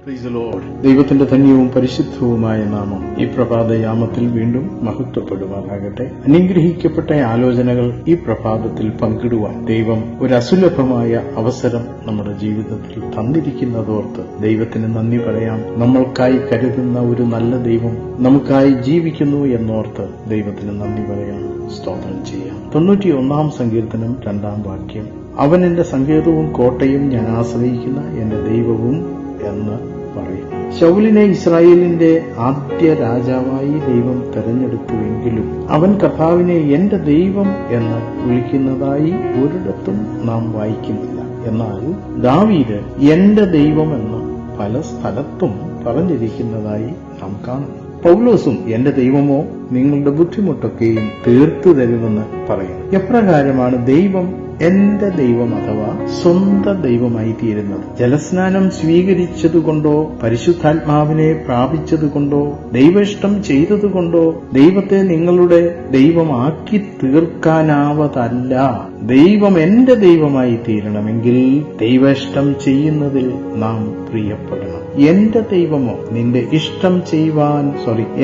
ദൈവത്തിന്റെ ധന്യവും പരിശുദ്ധവുമായ നാമം ഈ പ്രഭാതയാമത്തിൽ വീണ്ടും മഹത്വപ്പെടുവാനാകട്ടെ. അനുഗ്രഹിക്കപ്പെട്ട ആലോചനകൾ ഈ പ്രഭാതത്തിൽ പങ്കിടുവാൻ ദൈവം ഒരു അസുലഭമായ അവസരം നമ്മുടെ ജീവിതത്തിൽ തന്നിരിക്കുന്നതോർത്ത് ദൈവത്തിന് നന്ദി പറയാം. നമ്മൾക്കായി കരുതുന്ന ഒരു നല്ല ദൈവം നമുക്കായി ജീവിക്കുന്നു എന്നോർത്ത് ദൈവത്തിന് നന്ദി പറയാം, സ്തോത്രം ചെയ്യാം. 91 സങ്കീർത്തനം 2 വാക്യം, അവൻ എന്റെ സങ്കേതവും കോട്ടയും ഞാൻ ആശ്രയിക്കുന്ന എന്റെ ദൈവവും എന്ന് പറയും. ശൗലിനെ ഇസ്രായേലിന്റെ ആദ്യ രാജാവായി ദൈവം തെരഞ്ഞെടുത്തുവെങ്കിലും അവൻ കർത്താവിനെ എന്റെ ദൈവം എന്ന് വിളിക്കുന്നതായി ഒരിടത്തും നാം വായിക്കുന്നില്ല. എന്നാൽ ദാവീദ് എന്റെ ദൈവം എന്ന് പല സ്ഥലത്തും പറഞ്ഞിരിക്കുന്നതായി നാം കാണുന്നു. പൗലോസും എന്റെ ദൈവമോ നിങ്ങളുടെ ബുദ്ധിമുട്ടൊക്കെയും തീർത്തു തരുമെന്ന് പറയും. എപ്രകാരമാണ് ദൈവം എന്റെ ദൈവം അഥവാ സ്വന്തം ദൈവമായി തീരുന്നത്? ജലസ്നാനം സ്വീകരിച്ചതുകൊണ്ടോ പരിശുദ്ധാത്മാവിനെ പ്രാപിച്ചതുകൊണ്ടോ ദൈവേഷ്ടം ചെയ്തതുകൊണ്ടോ ദൈവത്തെ നിങ്ങളുടെ ദൈവമാക്കി തീർക്കാനാവതല്ല. ദൈവം എന്റെ ദൈവമായി തീരണമെങ്കിൽ ദൈവേഷ്ടം ചെയ്യുന്നതിൽ നാം പ്രിയപ്പെടണം. എന്റെ ദൈവമോ നിന്റെ ഇഷ്ടം ചെയ്യുവാൻ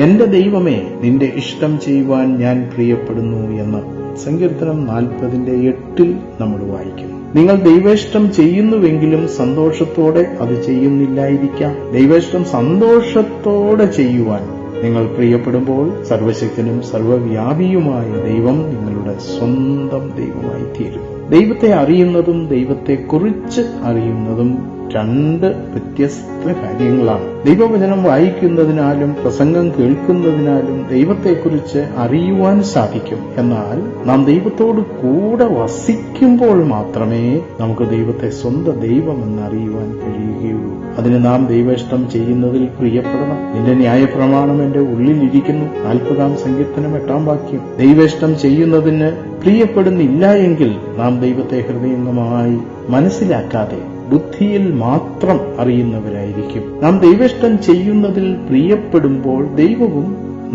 എന്റെ ദൈവമേ നിന്റെ ഇഷ്ടം ചെയ്യുവാൻ ഞാൻ പ്രിയപ്പെടുന്നു എന്ന് സങ്കീർത്തനം 40:8 നമ്മൾ വായിക്കുന്നു. നിങ്ങൾ ദൈവേഷ്ടം ചെയ്യുന്നുവെങ്കിലും സന്തോഷത്തോടെ അത് ചെയ്യുന്നില്ലായിരിക്കാം. ദൈവേഷ്ടം സന്തോഷത്തോടെ ചെയ്യുവാൻ നിങ്ങൾ പ്രിയപ്പെടുമ്പോൾ സർവശക്തനും സർവവ്യാപിയുമായ ദൈവം നിങ്ങളുടെ സ്വന്തം ദൈവമായി തീരും. ദൈവത്തെ അറിയുന്നതും ദൈവത്തെക്കുറിച്ച് അറിയുന്നതും 2 വ്യത്യസ്ത കാര്യങ്ങളാണ്. ദൈവവചനം വായിക്കുന്നതിനാലും പ്രസംഗം കേൾക്കുന്നതിനാലും ദൈവത്തെക്കുറിച്ച് അറിയുവാൻ സാധിക്കും. എന്നാൽ നാം ദൈവത്തോട് കൂടെ വസിക്കുമ്പോൾ മാത്രമേ നമുക്ക് ദൈവത്തെ സ്വന്തം ദൈവമെന്ന് അറിയുവാൻ കഴിയുകയുള്ളൂ. അതിന് നാം ദൈവേഷ്ടം ചെയ്യുന്നതിൽ പ്രിയപ്പെടണം. നിന്റെ ന്യായപ്രമാണം എന്റെ ഉള്ളിലിരിക്കുന്നു. 40 സങ്കീർത്തനം 8 വാക്യം. ദൈവേഷ്ടം ചെയ്യുന്നതിന് പ്രിയപ്പെടുന്നില്ല എങ്കിൽ നാം ദൈവത്തെ ഹൃദയംഗമായി മനസ്സിലാക്കാതെ ബുദ്ധിയിൽ മാത്രം അറിയുന്നവരായിരിക്കും. നാം ദൈവേഷ്ടം ചെയ്യുന്നതിൽ പ്രിയപ്പെടുമ്പോൾ ദൈവവും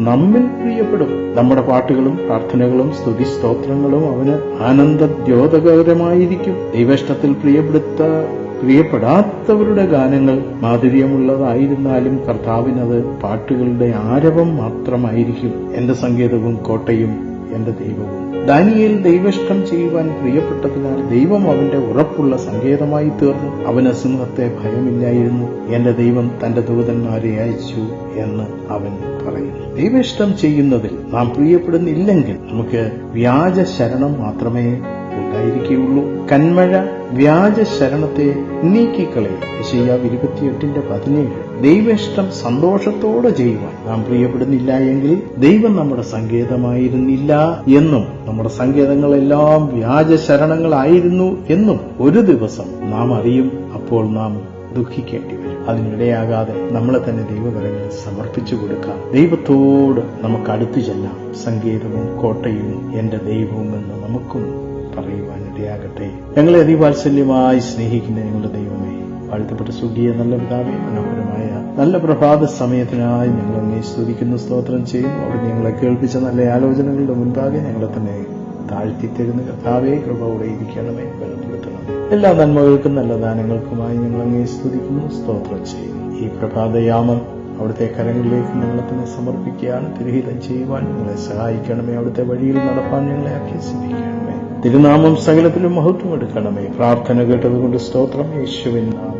നമ്മിൽ പ്രിയപ്പെടും. നമ്മുടെ പാട്ടുകളും പ്രാർത്ഥനകളും സ്തുതി സ്തോത്രങ്ങളും അവന് ആനന്ദദ്യോതകരമായിരിക്കും. ദൈവേഷ്ടത്തിൽ പ്രിയപ്പെടാത്തവരുടെ ഗാനങ്ങൾ മാധുര്യമുള്ളതായിരുന്നാലും കർത്താവിനത് പാട്ടുകളുടെ ആരവം മാത്രമായിരിക്കും. എന്റെ സങ്കേതവും കോട്ടയും എന്റെ ദൈവവും. ദാനിയേൽ ദൈവേഷ്ടം ചെയ്യുവാൻ പ്രിയപ്പെട്ടതിനാൽ ദൈവം അവന്റെ ഉറപ്പുള്ള സങ്കേതമായി തീർന്നു. അവന് സിംഹത്തെ ഭയമില്ലായിരുന്നു. എന്റെ ദൈവം തന്റെ ദൂതന്മാരെ അയച്ചു എന്ന് അവൻ പറയുന്നു. ദൈവേഷ്ടം ചെയ്യുന്നതിൽ നാം പ്രിയപ്പെടുന്നില്ലെങ്കിൽ നമുക്ക് വ്യാജ ശരണം മാത്രമേ ഉണ്ടായിരിക്കുകയുള്ളൂ. കന്മഴ വ്യാജ ശരണത്തെ നീക്കിക്കളയും. യെശയ്യാ 28:17. ദൈവേഷ്ടം സന്തോഷത്തോടെ ചെയ്യുവാൻ നാം പ്രിയപ്പെടുന്നില്ല എങ്കിൽ ദൈവം നമ്മുടെ സങ്കേതമായിരുന്നില്ല എന്നും നമ്മുടെ സങ്കേതങ്ങളെല്ലാം വ്യാജ ശരണങ്ങളായിരുന്നു എന്നും ഒരു ദിവസം നാം അറിയും. അപ്പോൾ നാം ദുഃഖിക്കേണ്ടി വരും. അതിനിടയാകാതെ നമ്മളെ തന്നെ ദൈവകരങ്ങളിൽ സമർപ്പിച്ചു കൊടുക്കാം. ദൈവത്തോട് നമുക്ക് അടുത്തു ചെല്ലാം. സങ്കേതവും കോട്ടയും എന്റെ ദൈവവും എന്ന് നമുക്കും പറയുവാനിടയാകട്ടെ. ഞങ്ങളെ അതിവാത്സല്യമായി സ്നേഹിക്കുന്ന ഞങ്ങളുടെ ദൈവമേ, വാഴ്ത്തപ്പെട്ട സ്വർഗീയ നല്ല പിതാവേ, മനോഹരമായ നല്ല പ്രഭാത സമയത്തിനായി ഞങ്ങൾ അങ്ങേ സ്തുതിക്കുന്നു, സ്തോത്രം ചെയ്യുന്നു. അവിടെ ഞങ്ങളെ കേൾപ്പിച്ച നല്ല ആലോചനകളുടെ മുൻപാകെ ഞങ്ങളെ തന്നെ താഴ്ത്തിത്തരുന്ന കർത്താവേ, കൃപയോടെ ഇരിക്കണമേ, ബലപ്പെടുത്തണം. എല്ലാ നന്മകൾക്കും നല്ല ദാനങ്ങൾക്കുമായി ഞങ്ങൾ അങ്ങേ സ്തുതിക്കുന്നു, സ്തോത്രം ചെയ്യുന്നു. ഈ പ്രഭാതയാമം അവിടുത്തെ കരങ്ങളിലേക്ക് ഞങ്ങളെ തന്നെ സമർപ്പിക്കുകയാണ്. തിരുഹിതം ചെയ്യുവാൻ ഞങ്ങളെ സഹായിക്കണമേ. അവിടുത്തെ വഴിയിൽ നടപ്പാൻ ഞങ്ങളെ അഭ്യസിപ്പിക്കണമേ. തിരുനാമം സകലത്തിലും മഹത്വം എടുക്കണമേ. പ്രാർത്ഥന കേട്ടതുകൊണ്ട് സ്തോത്രം. യേശുവിൻ നാമത്തിൽ